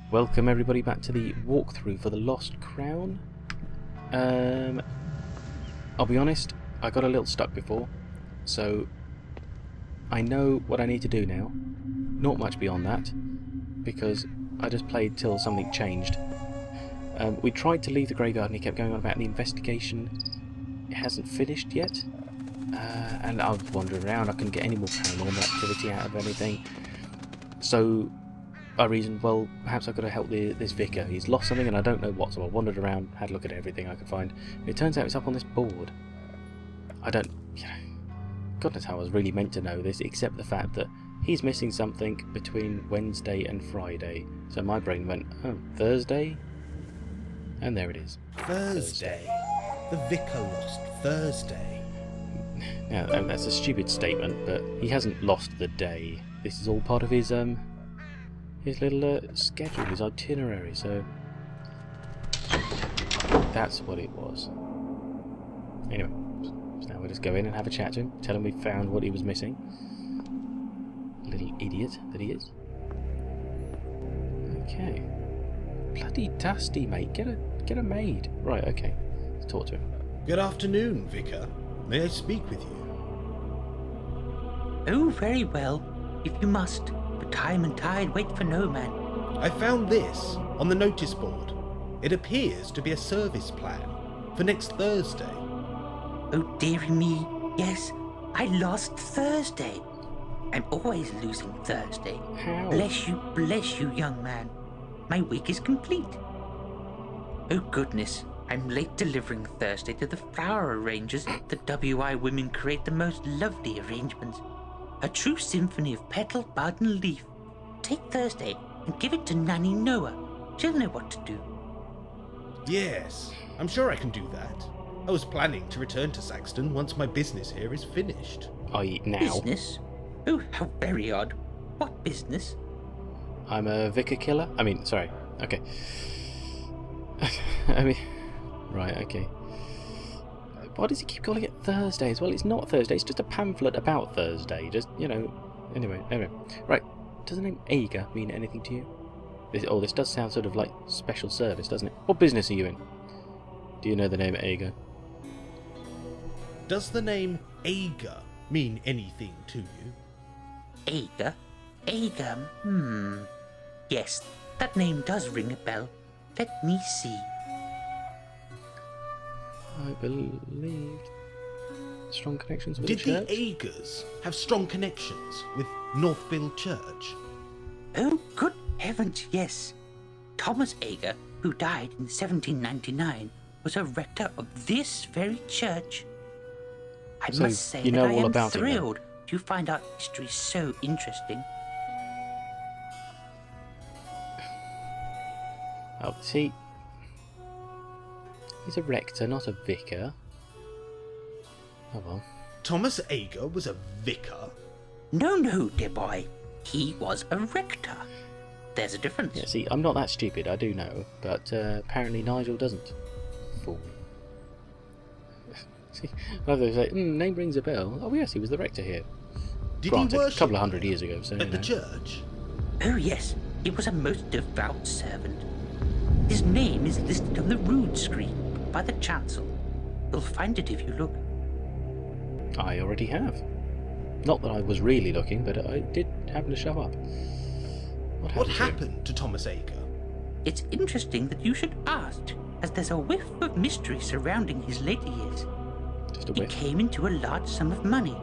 Welcome everybody back to the walkthrough for the Lost Crown. I'll be honest, I got a little stuck before, so I know what I need to do now. Not much beyond that, because I just played till something changed. We tried to leave the graveyard and he kept going on about the investigation. It hasn't finished yet, and I was wandering around. I couldn't get any more paranormal activity out of anything. So I reasoned, well, perhaps I've got to help this vicar. He's lost something and I don't know what, so I wandered around, had a look at everything I could find. It turns out it's up on this board. I don't, God knows how I was really meant to know this, except the fact that he's missing something between Wednesday and Friday. So my brain went, oh, Thursday? And there it is. Thursday? The vicar lost Thursday. Now, that's a stupid statement, but he hasn't lost the day. This is all part of his little schedule, his itinerary, so that's what it was. Anyway, so now we'll just go in and have a chat to him, tell him we found what he was missing. Little idiot that he is. Okay. Bloody dusty, mate. Get a maid. Right, okay. Let's talk to him. Good afternoon, Vicar. May I speak with you? Oh, very well, if you must. But time and tide wait for no man. I found this on the notice board. It appears to be a service plan for next Thursday. Oh, dearie me, yes, I lost Thursday. I'm always losing Thursday. How? Bless you, young man. My week is complete. Oh, goodness, I'm late delivering Thursday to the flower arrangers. The WI women create the most lovely arrangements. A true symphony of petal, bud and leaf. Take Thursday and give it to Nanny Noah. She'll know what to do. Yes, I'm sure I can do that. I was planning to return to Saxton once my business here is finished. I.e. now. Business? Oh, how very odd. What business? I'm a vicar killer? Okay. Right, okay. Why does he keep calling it Thursdays? Well, it's not Thursday, it's just a pamphlet about Thursday. Just, anyway. Right, does the name Ager mean anything to you? This does sound sort of like special service, doesn't it? What business are you in? Do you know the name Ager? Does the name Ager mean anything to you? Ager? Yes, that name does ring a bell. Let me see. I believe strong connections with Did the church? the Agers have strong connections with Northville Church? Oh, good heavens, yes. Thomas Ager, who died in 1799, was a rector of this very church. I So must say you that know I all am about him then? thrilled to find out history so interesting. Oh, see, he's a rector, not a vicar. Oh well. Thomas Ager was a vicar? No, dear boy. He was a rector. There's a difference. Yeah, see, I'm not that stupid, I do know, but apparently Nigel doesn't. Fool. See, they say, name rings a bell. Oh yes, he was the rector here. Did Granted, he worship a couple of hundred years ago, so at the church? Oh, yes. He was a most devout servant. His name is listed on the rood screen by the chancel. You'll find it if you look. I already have. Not that I was really looking, but I did happen to show up. What happened to Thomas Ager? It's interesting that you should ask, as there's a whiff of mystery surrounding his later years. Just a He whiff. came into a large sum of money,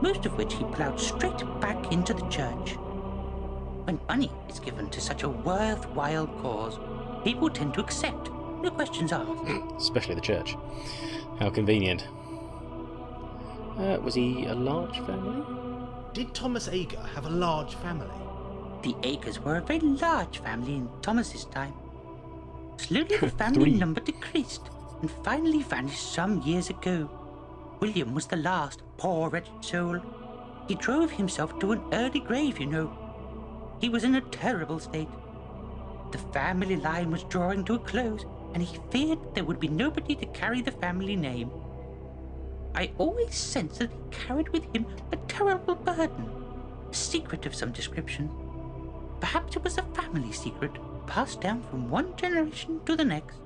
most of which he ploughed straight back into the church. When money is given to such a worthwhile cause, people tend to accept, no questions asked. Especially the church. How convenient. Was he a large family? Did Thomas Ager have a large family? The Agers were a very large family in Thomas's time. Slowly the family 3. number decreased and finally vanished some years ago. William was the last, poor wretched soul. He drove himself to an early grave, you know. He was in a terrible state. The family line was drawing to a close, and he feared there would be nobody to carry the family name. I always sensed that he carried with him a terrible burden, a secret of some description. Perhaps it was a family secret passed down from one generation to the next.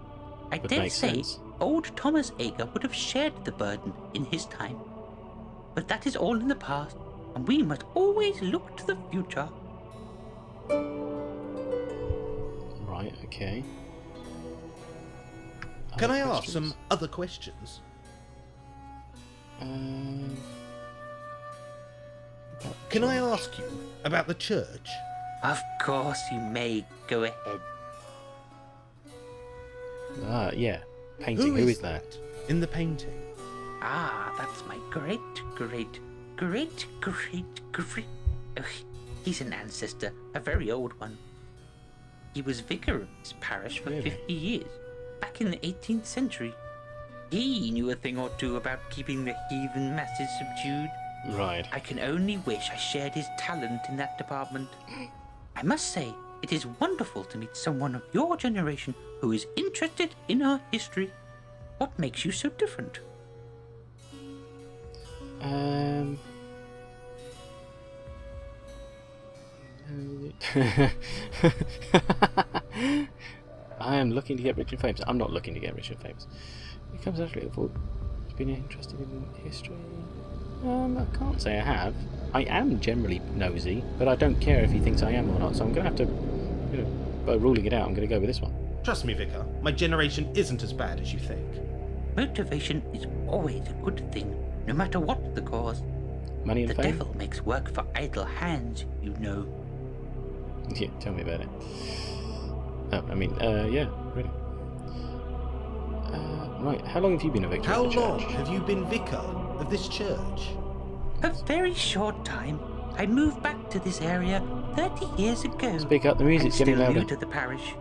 I Would dare make say sense. old Thomas Ager would have shared the burden in his time. But that is all in the past, and we must always look to the future. Right, okay. Can Other I ask questions? some other questions? About Can I church. ask you about the church? Of course you may. Go ahead. Yeah. Painting. Who is that? in the painting? Ah, that's my great. Ugh, he's an ancestor, a very old one. He was vicar of this parish for Really? 50 years, back in the 18th century. He knew a thing or two about keeping the heathen masses subdued. Right. I can only wish I shared his talent in that department. I must say, it is wonderful to meet someone of your generation who is interested in our history. What makes you so different? I am looking to get rich and famous. I'm not looking to get rich and famous. It comes naturally. I've been interested in history. I can't say I have. I am generally nosy, but I don't care if he thinks I am or not. So I'm going to have to, by ruling it out, I'm going to go with this one. Trust me, Vicar, my generation isn't as bad as you think. Motivation is always a good thing, no matter what the cause. Money and The fame. devil makes work for idle hands, you know. Yeah, tell me about it. Yeah, really. Right, how long have you been a victor How of the long church? have you been vicar of this church? A very short time. I moved back to this area 30 years ago. Speak up, the music's I'm getting still louder. new to the parish.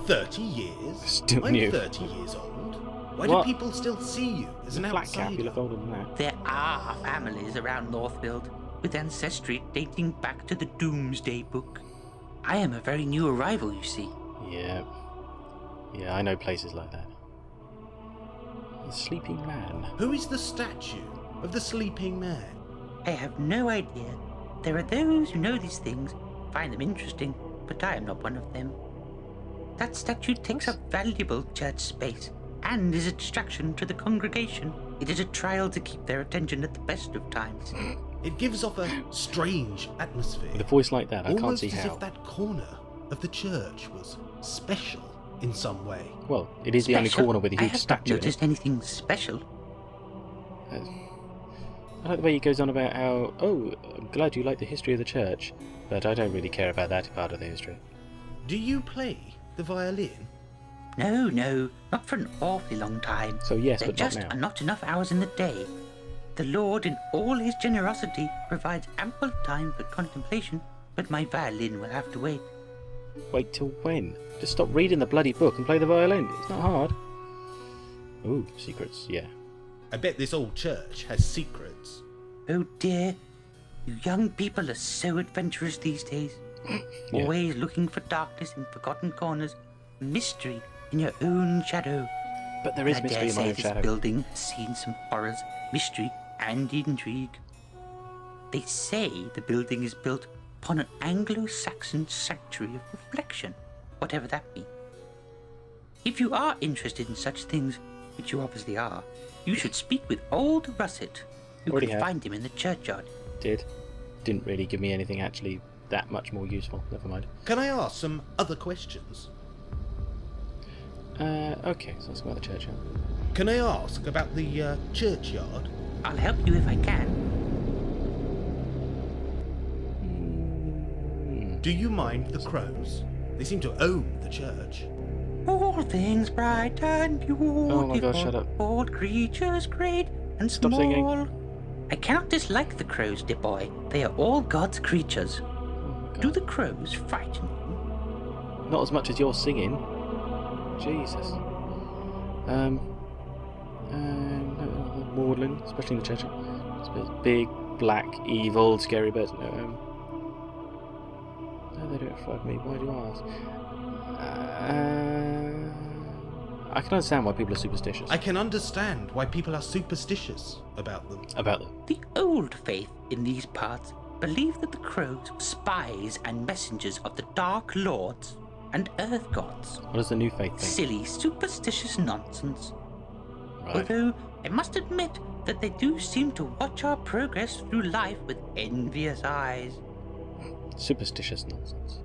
30 years? Still I'm new. 30 years old. Why What? do people still see you as an Flat cap, you outsider? look older than that. There are families around Northfield with ancestry dating back to the Doomsday Book. I am a very new arrival, you see. Yeah. Yeah, I know places like that. The sleeping man. Who is the statue of the sleeping man? I have no idea. There are those who know these things, find them interesting, but I am not one of them. That statue takes up valuable church space and is a distraction to the congregation. It is a trial to keep their attention at the best of times. It gives off a strange atmosphere. With a voice like that, I can't Almost see as how. if that corner of the church was special in some way. Well, it is the only Special? corner with a I huge have not statue in it. noticed anything special. I like the way he goes on about how, I'm glad you like the history of the church, but I don't really care about that part of the history. Do you play the violin? No, not for an awfully long time. So yes, There but not just now. are not enough hours in the day. The Lord, in all his generosity, provides ample time for contemplation, but my violin will have to wait. Wait till when? Just stop reading the bloody book and play the violin. It's not hard. Ooh, secrets, yeah. I bet this old church has secrets. Oh dear, you young people are so adventurous these days. Yeah. Always looking for darkness in forgotten corners, mystery in your own shadow. But there is I mystery dare in my say own this shadow. building has seen some horrors, mystery, and intrigue. They say the building is built upon an Anglo-Saxon sanctuary of reflection, whatever that means. If you are interested in such things, which you obviously are, you should speak with old Russet. You Already can have. find him in the churchyard. Didn't really give me anything actually that much more useful. Never mind. Can I ask some other questions? Okay, so let's go about the churchyard. Can I ask about the churchyard? I'll help you if I can. Do you mind the crows? They seem to own the church. All things bright and beautiful. Oh my God, shut up. All creatures great and Stop small. singing. I cannot dislike the crows, dear boy. They are all God's creatures. Oh my Do God. the crows frighten you? Not as much as you're singing. Jesus. Maudlin, especially in the church. It's big, black, evil, scary birds. No, they don't frighten me. Why do you ask? I can understand why people are superstitious. I can understand why people are superstitious about them. About them. The old faith in these parts believed that the crows were spies and messengers of the Dark Lords and Earth Gods. What does the new faith think? Silly, superstitious nonsense. Right. Although I must admit that they do seem to watch our progress through life with envious eyes. Superstitious nonsense.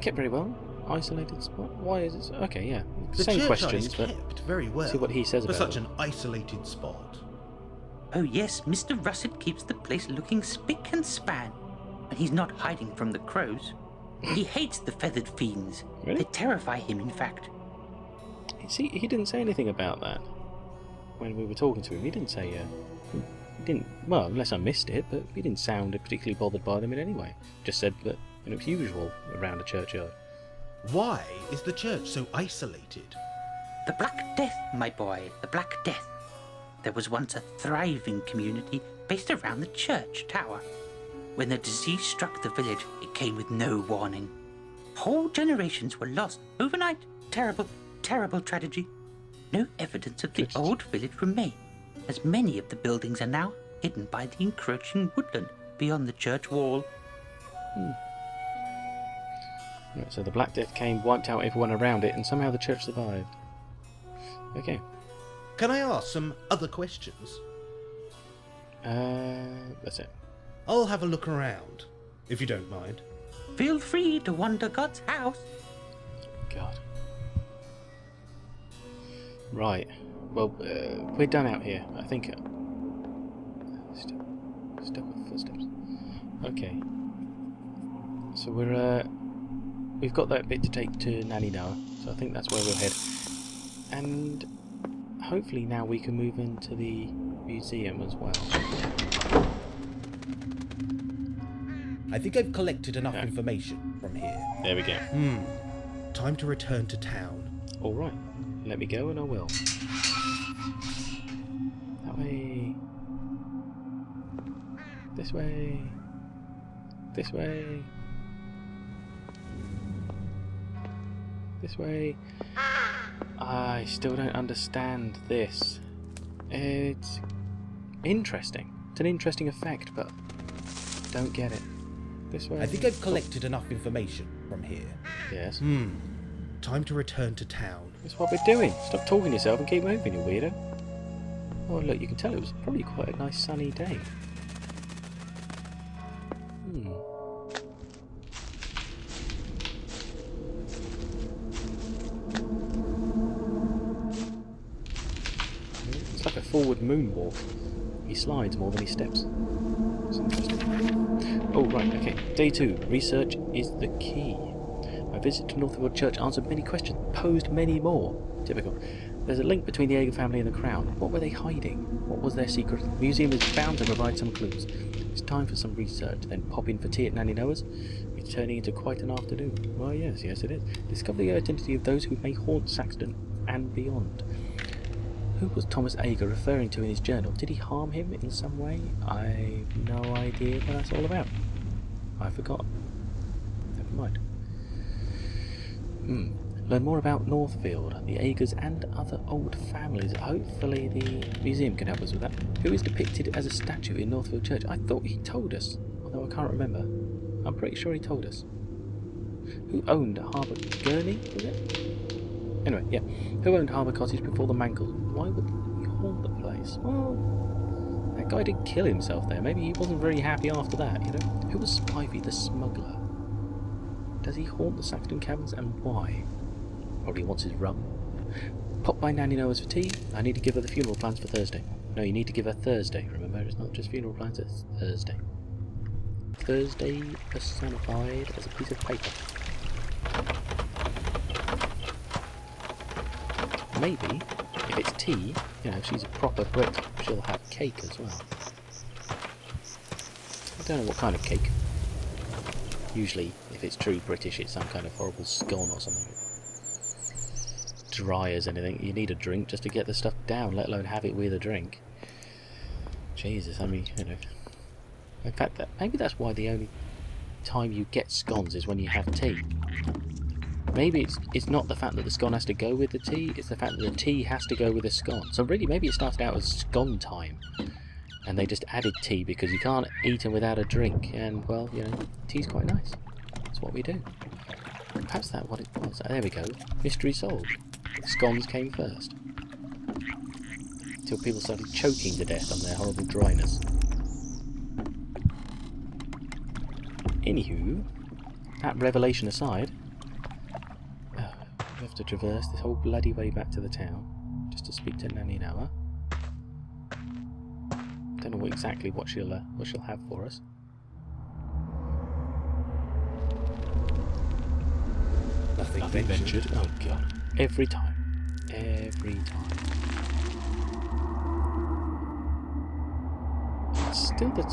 Kept very well. Isolated spot. Why is it? Okay, yeah. The Same church questions, is but kept very well. see what he says for about such it. an isolated spot. Oh yes, Mr. Russet keeps the place looking spick and span when he's not hiding from the crows. He hates the feathered fiends. Really? They terrify him, in fact. See, he didn't say anything about that when we were talking to him. He didn't say. He didn't. Well, unless I missed it, but he didn't sound particularly bothered by them in any way. Just said that it was usual around a churchyard. Why is the church so isolated? The Black Death, my boy, the Black Death. There was once a thriving community based around the church tower. When the disease struck the village, it came with no warning. Whole generations were lost overnight. Terrible, terrible tragedy. No evidence of the old village remains, as many of the buildings are now hidden by the encroaching woodland beyond the church wall. Right, so the Black Death came, wiped out everyone around it, and somehow the church survived. Okay. Can I ask some other questions? That's it. I'll have a look around, if you don't mind. Feel free to wander God's house. God. Right. Well, we're done out here. I think. Still with footsteps. Okay. So we've got that bit to take to Nanny Noah, so I think that's where we'll head. And hopefully now we can move into the museum as well. I think I've collected enough information from here. There we go. Time to return to town. All right. Let me go and I will. That way. This way. This way. This way. I still don't understand this. It's interesting. It's an interesting effect, but don't get it. This way. I think I've collected enough information from here. Yes. Time to return to town. That's what we're doing. Stop talking to yourself and keep moving, you weirdo. Oh, look, you can tell it was probably quite a nice sunny day. It's like a forward moonwalk. He slides more than he steps. It's interesting. Oh, right, okay. Day 2. Research is the key. My visit to Northwood Church answered many questions, posed many more. Typical. There's a link between the Ager family and the Crown. What were they hiding? What was their secret? The museum is bound to provide some clues. It's time for some research, then pop in for tea at Nanny Noah's. It's turning into quite an afternoon. Well, yes it is. Discover the identity of those who may haunt Saxton and beyond. Who was Thomas Ager referring to in his journal? Did he harm him in some way? I've no idea what that's all about. I forgot. Never mind. Learn more about Northfield, the Agers and other old families. Hopefully the museum can help us with that. Who is depicted as a statue in Northfield Church? I thought he told us, although I can't remember. I'm pretty sure he told us. Who owned Harbour Gurney, was it? Anyway, yeah. Who owned Harbour Cottage before the Mangles? Why would he haunt the place? Well, that guy did kill himself there. Maybe he wasn't very happy after that, you know? Who was Spivey the smuggler? Does he haunt the Saxton caverns and why? Probably wants his rum. Pop by Nanny Noah's for tea. I need to give her the funeral plans for Thursday. No, you need to give her Thursday. Remember, it's not just funeral plans, it's Thursday. Thursday personified as a piece of paper. Maybe, if it's tea, you know, if she's a proper Brit, she'll have cake as well. I don't know what kind of cake. Usually, if it's true British, it's some kind of horrible scone or something. Dry as anything. You need a drink just to get the stuff down, let alone have it with a drink. Jesus, I mean, you know. In fact, maybe that's why the only time you get scones is when you have tea. Maybe it's not the fact that the scone has to go with the tea, it's the fact that the tea has to go with the scone. So really, maybe it started out as scone time. And they just added tea because you can't eat them without a drink. And, well, you know, tea's quite nice. That's what we do. Perhaps that's what it was. There we go. Mystery solved. Scones came first. Until people started choking to death on their horrible dryness. Anywho, that revelation aside, we have to traverse this whole bloody way back to the town just to speak to Nanny Noah. Don't know exactly what she'll have for us. Nothing ventured. Oh god! Every time. It's still the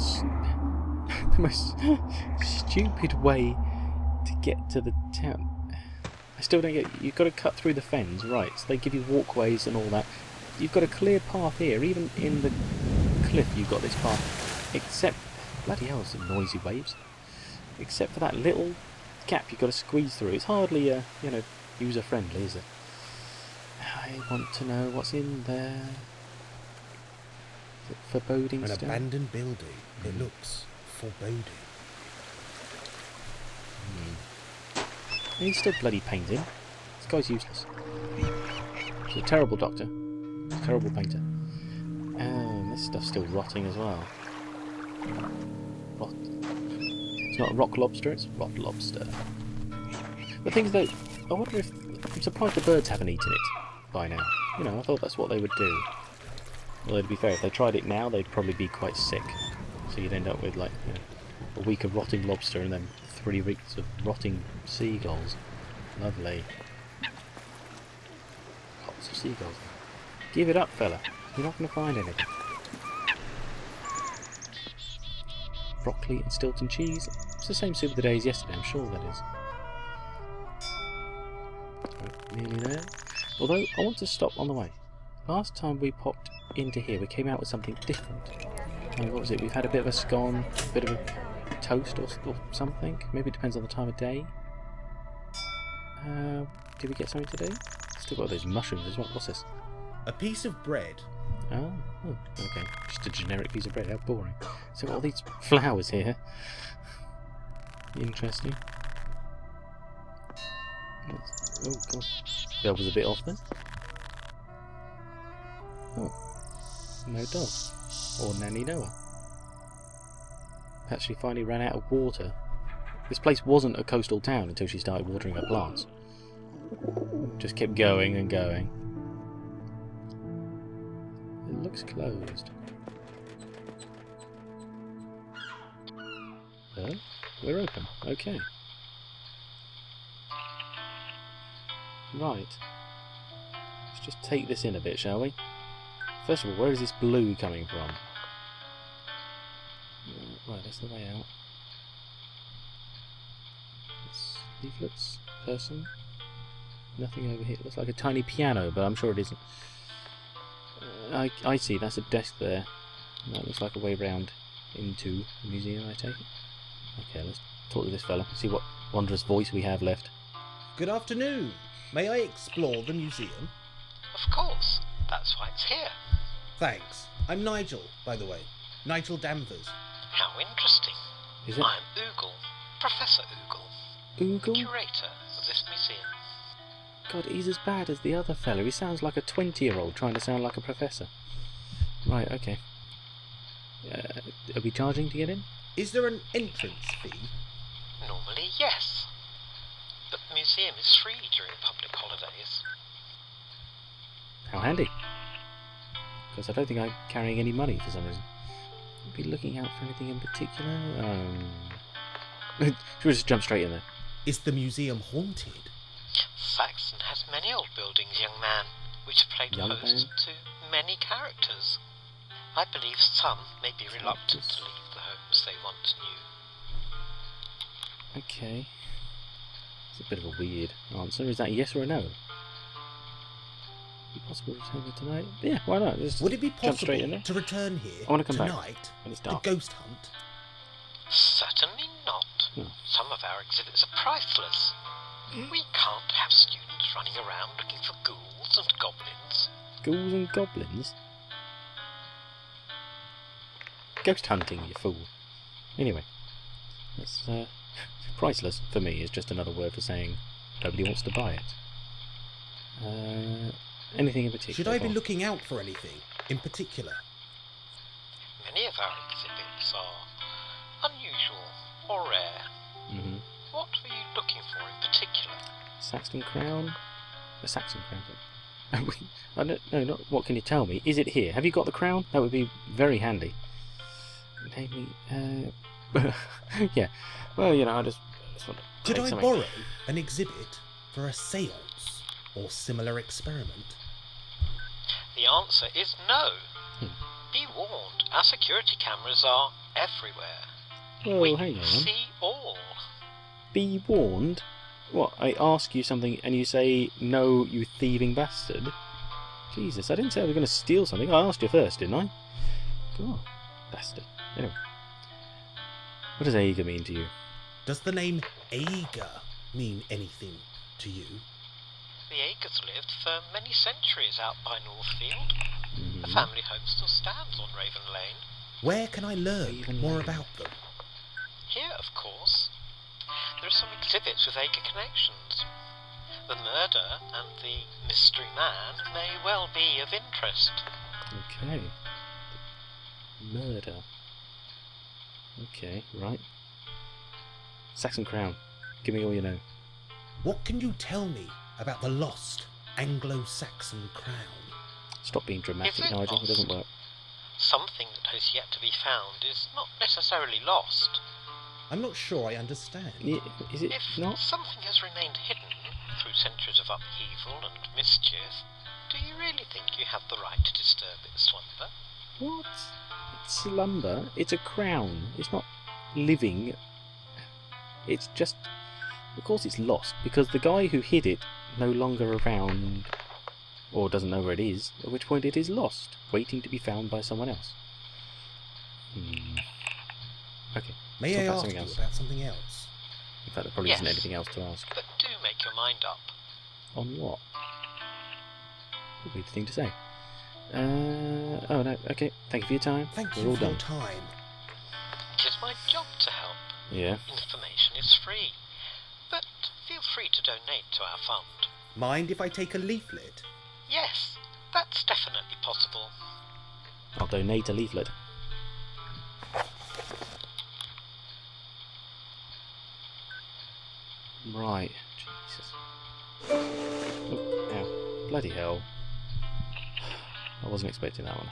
most stupid way to get to the town. I still don't get. You've got to cut through the fens, right? So they give you walkways and all that. You've got a clear path here, even in the cliff. You've got this path, except bloody hell, some noisy waves. Except for that little gap you've got to squeeze through. It's hardly, you know, user friendly, is it? I want to know what's in there. Is it foreboding stuff? An abandoned building. It looks foreboding. He's still bloody painting. This guy's useless. He's a terrible doctor. He's a terrible painter. And this stuff's still rotting as well. Rot. It's not a rock lobster, it's rot lobster. The thing is though, I wonder if... I'm surprised the birds haven't eaten it by now. You know, I thought that's what they would do. Although to be fair, if they tried it now, they'd probably be quite sick. So you'd end up with like, you know, a week of rotting lobster and then 3 weeks of rotting seagulls. Lovely. Lots of seagulls. Give it up, fella. You're not going to find anything. Broccoli and Stilton cheese. It's the same soup of the day as yesterday, I'm sure that is. Right, nearly there. Although, I want to stop on the way. Last time we popped into here, we came out with something different. What was it? We've had a bit of a scone, a bit of a toast or something. Maybe it depends on the time of day. Did we get something today? Still got those mushrooms as well. What's this? A piece of bread. Oh, okay. Just a generic piece of bread. How boring. So all these flowers here. Interesting. Oh god. Bell was a bit off then. Oh. No dog. Or Nanny Noah. Perhaps she finally ran out of water. This place wasn't a coastal town until she started watering her plants. Just kept going and going. It looks closed. Oh, we're open. Okay. Right. Let's just take this in a bit, shall we? First of all, where is this blue coming from? Right, that's the way out. It's leaflets, person. Nothing over here. It looks like a tiny piano, but I'm sure it isn't. I see, that's a desk there. That looks like a way round into the museum, I take it. Okay, let's talk to this fella, see what wondrous voice we have left. Good afternoon. May I explore the museum? Of course. That's why it's here. Thanks. I'm Nigel, by the way. Nigel Danvers. How interesting. Is it? I'm Oogle. Professor Oogle. Oogle? Curator of this museum. God, he's as bad as the other fella. He sounds like a 20-year-old trying to sound like a professor. Right, okay. Are we charging to get in? Is there an entrance fee? Normally, yes. But the museum is free during public holidays. How handy. Because I don't think I'm carrying any money for some reason. Be looking out for anything in particular? Should we just jump straight in there? Is the museum haunted? Saxon has many old buildings, young man, which have played Young host man? to many characters. I believe some may be reluctant to leave the homes they once knew. Okay. It's a bit of a weird answer. Is that a yes or a no? Is it possible to return here tonight? Yeah, why not? Just Would it be jump straight in possible there. to return here I wanna come back tonight? when it's The dark. ghost hunt? Certainly not. Oh. Some of our exhibits are priceless. We can't have students running around looking for ghouls and goblins. Ghouls and goblins? ghost hunting, you fool. Anyway, that's priceless for me. Is just another word for saying nobody wants to buy it. Anything in particular? Should I be looking out for anything in particular? Many of our exhibits are unusual or rare. Mm-hmm. What were you looking for in particular? Saxon crown? A Saxon crown. I don't know. Not what can you tell me? Is it here? Have you got the crown? That would be very handy. Namely, yeah. Well, you know, I just want to. Could take I something. borrow an exhibit for a séance or similar experiment? The answer is no. Be warned, our security cameras are everywhere. Well, We hang on. see all. Be warned? What, I ask you something and you say, no, you thieving bastard? Jesus, I didn't say I was going to steal something. I asked you first, didn't I? God, bastard. Anyway. What does Aeger mean to you? Does the name Aeger mean anything to you? The Aegers lived for many centuries out by Northfield. The Mhm. family home still stands on Raven Lane. Where can I learn Raven more Lane. about them? Here, of course. There are some exhibits with Aeger connections. The murder and the mystery man may well be of interest. Okay. Murder. Okay, right. Saxon crown. Give me all you know. What can you tell me about the lost Anglo-Saxon crown? Stop being dramatic, Is it Nigel. It doesn't lost? work. Something that has yet to be found is not necessarily lost. I'm not sure I understand. Is it If not? something has remained hidden through centuries of upheaval and mischief, do you really think you have the right to disturb its slumber? What? It's slumber. It's a crown. It's not living. It's just... Of course it's lost, because the guy who hid it no longer around, or doesn't know where it is, at which point it is lost, waiting to be found by someone else. Okay. May Talk I about ask something you else. about something else? In fact, there probably isn't Yes. anything else to ask. But do make your mind up. On what? Weird thing to say. Oh no, okay. Thank you for your time. Thank We're you all for your done. time. It is my job to help. Yeah. Information is free. But feel free to donate to our fund. Mind if I take a leaflet? Yes, that's definitely possible. I'll donate a leaflet. Right. Jesus. Oh, ow. Bloody hell. I wasn't expecting that one.